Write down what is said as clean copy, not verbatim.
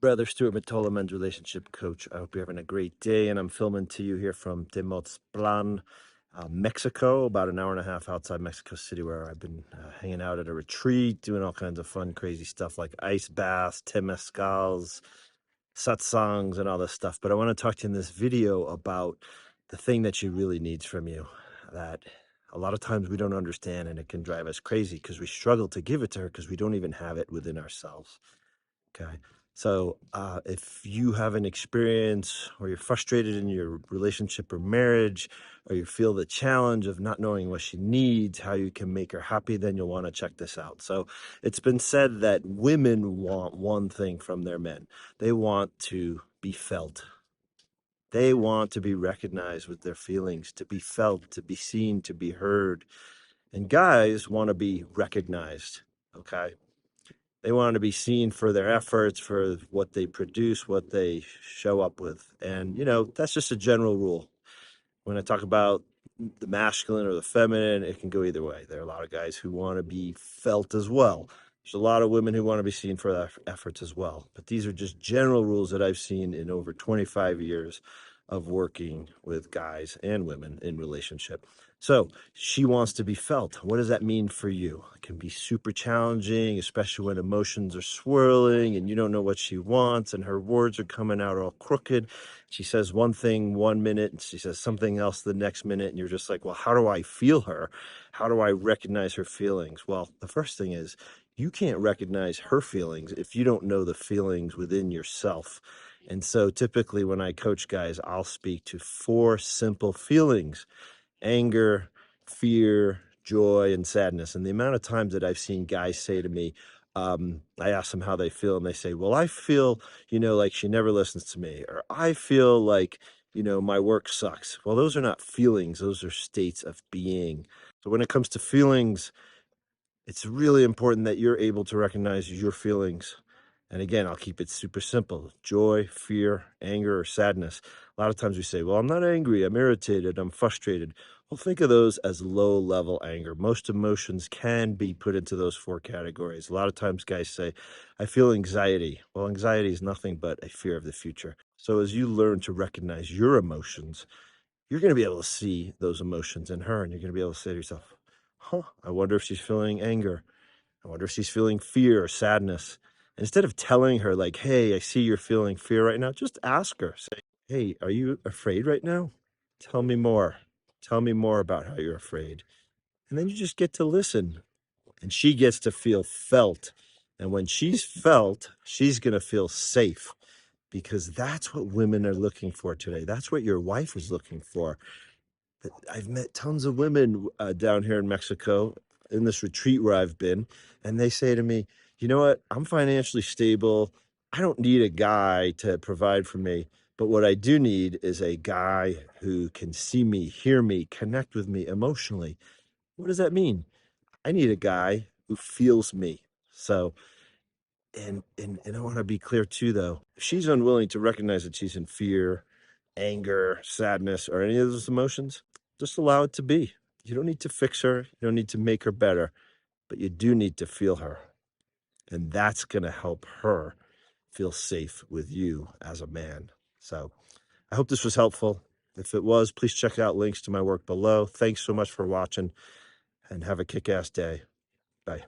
Brother Stuart Matola, men's relationship coach. I hope you're having a great day. And I'm filming to you here from Tenochtitlan, Mexico, about an hour and a half outside Mexico City, where I've been hanging out at a retreat, doing all kinds of fun, crazy stuff like ice baths, temescals, satsangs, and all this stuff. But I want to talk to you in this video about the thing that she really needs from you, that a lot of times we don't understand, and it can drive us crazy because we struggle to give it to her because we don't even have it within ourselves. Okay. So if you have an experience or you're frustrated in your relationship or marriage, or you feel the challenge of not knowing what she needs, how you can make her happy, then you'll want to check this out. So it's been said that women want one thing from their men. They want to be felt. They want to be recognized with their feelings, to be felt, to be seen, to be heard. And guys want to be recognized. Okay. They want to be seen for their efforts, for what they produce, what they show up with. And, that's just a general rule. When I talk about the masculine or the feminine, it can go either way. There are a lot of guys who want to be felt as well. There's a lot of women who want to be seen for their efforts as well. But these are just general rules that I've seen in over 25 years of working with guys and women in relationship. So she wants to be felt. What does that mean for you? It can be super challenging, especially when emotions are swirling and you don't know what she wants and her words are coming out all crooked. She says one thing 1 minute and she says something else the next minute. And you're just like, well, how do I feel her? How do I recognize her feelings? Well, the first thing is you can't recognize her feelings if you don't know the feelings within yourself. And so typically when I coach guys, I'll speak to 4 simple feelings: anger, fear, joy, and sadness. And the amount of times that I've seen guys say to me, I ask them how they feel, and they say, well, I feel, like she never listens to me, or I feel like, my work sucks. Well, those are not feelings, those are states of being. So when it comes to feelings, it's really important that you're able to recognize your feelings. And again, I'll keep it super simple: joy, fear, anger, or sadness. A lot of times we say, well, I'm not angry, I'm irritated, I'm frustrated. Well, think of those as low level anger. Most emotions can be put into those 4 categories. A lot of times guys say, I feel anxiety. Well, anxiety is nothing but a fear of the future. So as you learn to recognize your emotions, you're going to be able to see those emotions in her, and you're going to be able to say to yourself, I wonder if she's feeling anger. I wonder if she's feeling fear or sadness. Instead of telling her, like, hey, I see you're feeling fear right now, just ask her, say, hey, are you afraid right now? Tell me more. Tell me more about how you're afraid. And then you just get to listen, and she gets to feel felt. And when she's felt, she's going to feel safe, because that's what women are looking for today. That's what your wife is looking for. I've met tons of women down here in Mexico in this retreat where I've been, and they say to me, you know what? I'm financially stable. I don't need a guy to provide for me. But what I do need is a guy who can see me, hear me, connect with me emotionally. What does that mean? I need a guy who feels me. So, and I want to be clear too, though. If she's unwilling to recognize that she's in fear, anger, sadness, or any of those emotions, just allow it to be. You don't need to fix her. You don't need to make her better, but you do need to feel her. And that's going to help her feel safe with you as a man. So I hope this was helpful. If it was, please check out links to my work below. Thanks so much for watching, and have a kick-ass day. Bye.